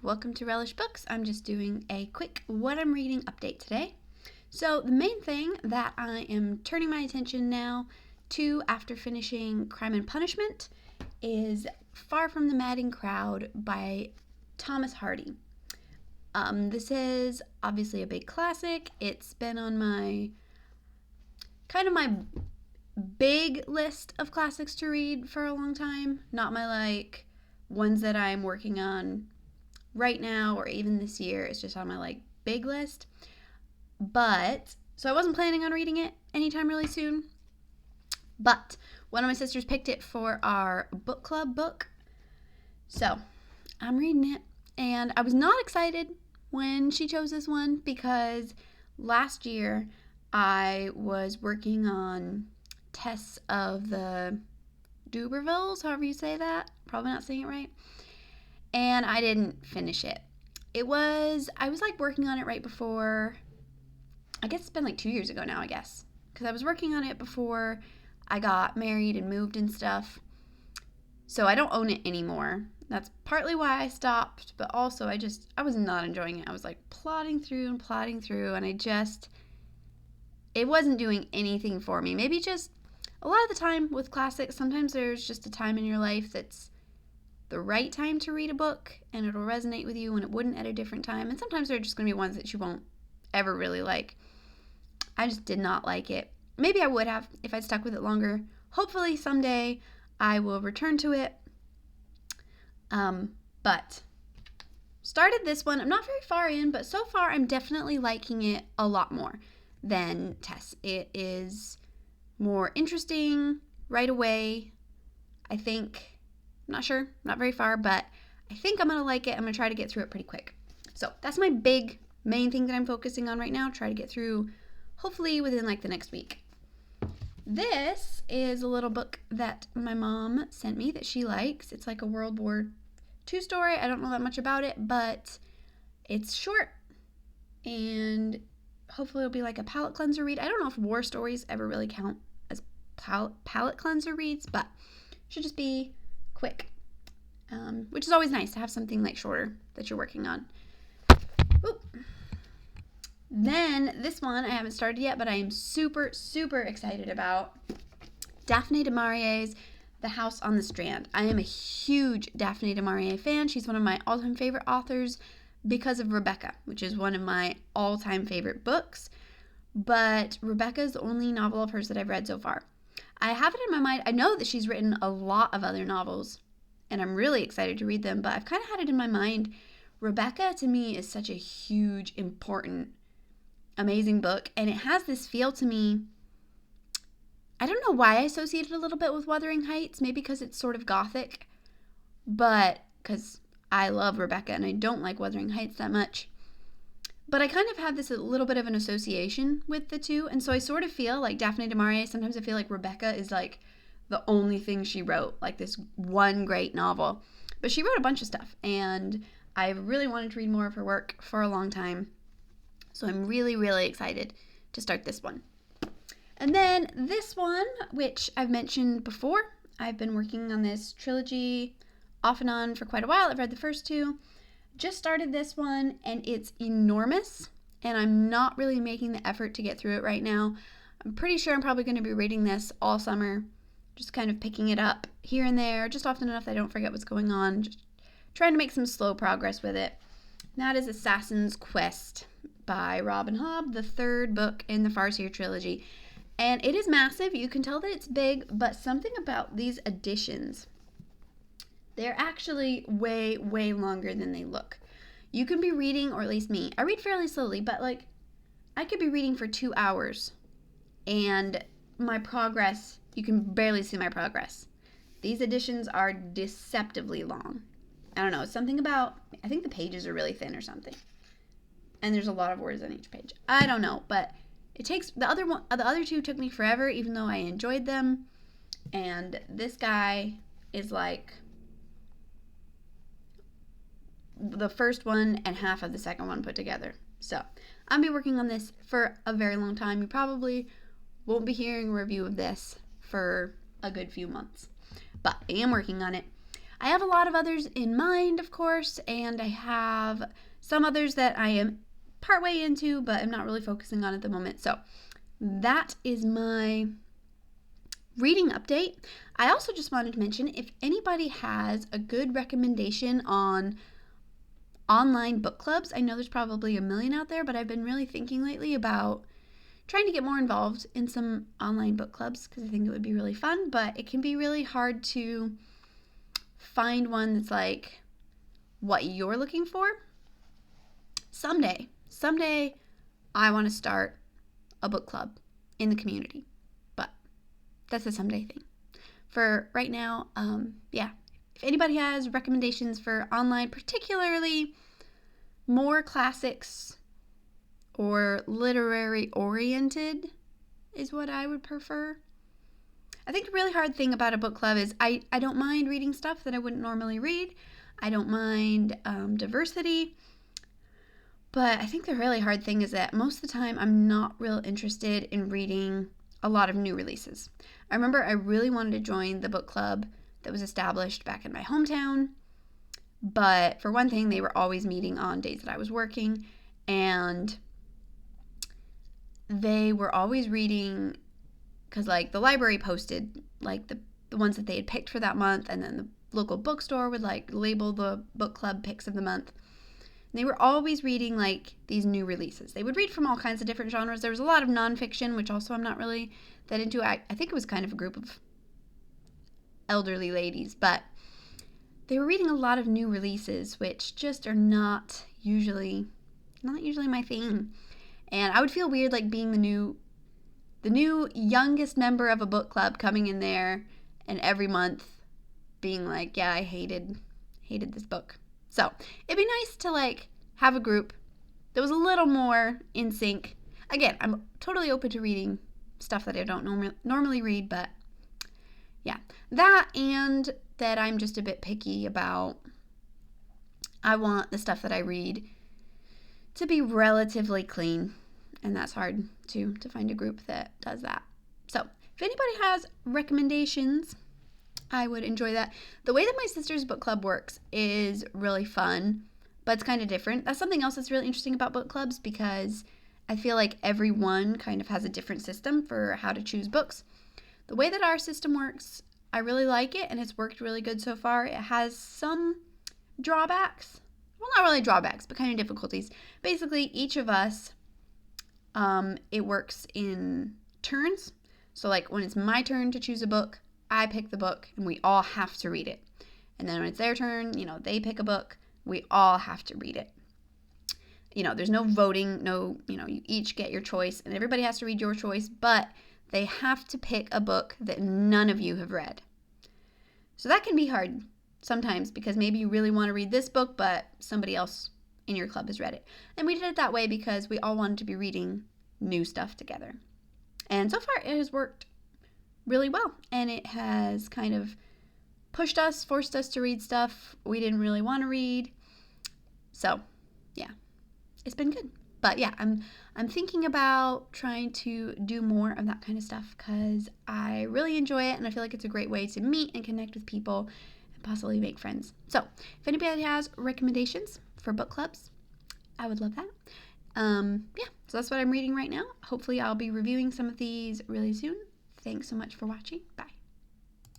welcome to Relish Books. I'm just doing a quick what I'm reading update today. So the main thing that I am turning my attention now to after finishing Crime and Punishment is Far from the Madding Crowd by Thomas Hardy. This is obviously a big classic. It's been on my big list of classics to read for a long time. Not my ones that I'm working on right now or even this year. It's just on my big list. But so I wasn't planning on reading it anytime really soon. But one of my sisters picked it for our book club book. So I'm reading it, and I was not excited when she chose this one because last year I was working on tests of the D'Urbervilles, however you say that. Probably not saying it right. And I didn't finish it. I was working on it right before, I guess it's been 2 years ago now, because I was working on it before I got married and moved and stuff. So I don't own it anymore. That's partly why I stopped, but also I was not enjoying it. I was plodding through, and it wasn't doing anything for me. Maybe just a lot of the time with classics, sometimes there's just a time in your life that's the right time to read a book and it'll resonate with you when it wouldn't at a different time. And sometimes there are just going to be ones that you won't ever really like. I just did not like it. Maybe I would have if I'd stuck with it longer. Hopefully someday I will return to it. But started this one. I'm not very far in, but so far I'm definitely liking it a lot more than Tess. It is more interesting right away. I think, I'm not sure, not very far, but I think I'm going to like it. I'm going to try to get through it pretty quick. So that's my main thing that I'm focusing on right now. Try to get through hopefully within the next week. This is a little book that my mom sent me that she likes. It's a World War II story. I don't know that much about it, but it's short and hopefully it'll be a palate cleanser read. I don't know if war stories ever really count as palate cleanser reads, but it should just be quick, which is always nice to have something shorter that you're working on. Oop. Then this one I haven't started yet, but I am super, super excited about. Daphne du Maurier's The House on the Strand. I am a huge Daphne du Maurier fan. She's one of my all-time favorite authors because of Rebecca, which is one of my all-time favorite books. But Rebecca is the only novel of hers that I've read so far. I have it in my mind. I know that she's written a lot of other novels, and I'm really excited to read them, but I've kind of had it in my mind. Rebecca, to me, is such a huge, important, amazing book, and it has this feel to me. I don't know why I associate it a little bit with Wuthering Heights, maybe because it's sort of gothic, but because I love Rebecca and I don't like Wuthering Heights that much. But I kind of have this a little bit of an association with the two, and so I sort of feel like Daphne du Maurier, sometimes I feel like Rebecca is the only thing she wrote, this one great novel. But she wrote a bunch of stuff, and I really wanted to read more of her work for a long time. So I'm really, really excited to start this one. And then this one, which I've mentioned before, I've been working on this trilogy off and on for quite a while. I've read the first two. Just started this one, and it's enormous, and I'm not really making the effort to get through it right now. I'm pretty sure I'm probably going to be reading this all summer, just kind of picking it up here and there, just often enough that I don't forget what's going on, just trying to make some slow progress with it. And that is Assassin's Quest by Robin Hobb, the third book in the Farseer trilogy. And it is massive. You can tell that it's big, but something about these editions, they're actually way, way longer than they look. You can be reading, or at least me, I read fairly slowly, but I could be reading for 2 hours and my progress, you can barely see my progress. These editions are deceptively long. I don't know, it's something about, I think the pages are really thin or something. And there's a lot of words on each page. I don't know, but it takes, the other two took me forever, even though I enjoyed them. And this guy is the first one and half of the second one put together. So I'll be working on this for a very long time. You probably won't be hearing a review of this for a good few months, but I am working on it. I have a lot of others in mind, of course, and I have some others that I am partway into, but I'm not really focusing on at the moment. So that is my reading update. I also just wanted to mention, if anybody has a good recommendation on online book clubs, I know there's probably a million out there, but I've been really thinking lately about trying to get more involved in some online book clubs because I think it would be really fun, but it can be really hard to find one that's like what you're looking for. Someday, I want to start a book club in the community, but that's a someday thing. For right now, if anybody has recommendations for online, particularly more classics or literary oriented is what I would prefer. I think the really hard thing about a book club is I don't mind reading stuff that I wouldn't normally read. I don't mind diversity. But I think the really hard thing is that most of the time I'm not real interested in reading a lot of new releases. I remember I really wanted to join the book club that was established back in my hometown. But for one thing, they were always meeting on days that I was working. And they were always reading, because like the library posted like the ones that they had picked for that month, and then the local bookstore would like label the book club picks of the month. And they were always reading like these new releases. They would read from all kinds of different genres. There was a lot of nonfiction, which also I'm not really that into. I think it was kind of a group of elderly ladies, but they were reading a lot of new releases, which just are not usually my thing. And I would feel weird like being the new youngest member of a book club coming in there and every month being like, yeah, I hated this book. So it'd be nice to like have a group that was a little more in sync. Again, I'm totally open to reading stuff that I don't normally read, but yeah, that, and that I'm just a bit picky about, I want the stuff that I read to be relatively clean, and that's hard to find a group that does that. So if anybody has recommendations, I would enjoy that. The way that my sister's book club works is really fun, but it's kind of different. That's something else that's really interesting about book clubs, because I feel like everyone kind of has a different system for how to choose books. The way that our system works, I really like it, and it's worked really good so far. It has some drawbacks. Well, not really drawbacks, but kind of difficulties. Basically, each of us, it works in turns. So like when it's my turn to choose a book, I pick the book and we all have to read it. And then when it's their turn, they pick a book, we all have to read it. There's no voting, you each get your choice and everybody has to read your choice, but they have to pick a book that none of you have read. So that can be hard sometimes, because maybe you really want to read this book, but somebody else in your club has read it. And we did it that way because we all wanted to be reading new stuff together. And so far it has worked really well, and it has kind of forced us to read stuff we didn't really want to read. So yeah, it's been good. But yeah, I'm thinking about trying to do more of that kind of stuff because I really enjoy it, and I feel like it's a great way to meet and connect with people and possibly make friends. So if anybody has recommendations for book clubs, I would love that. So that's what I'm reading right now. Hopefully I'll be reviewing some of these really soon. Thanks so much for watching. Bye.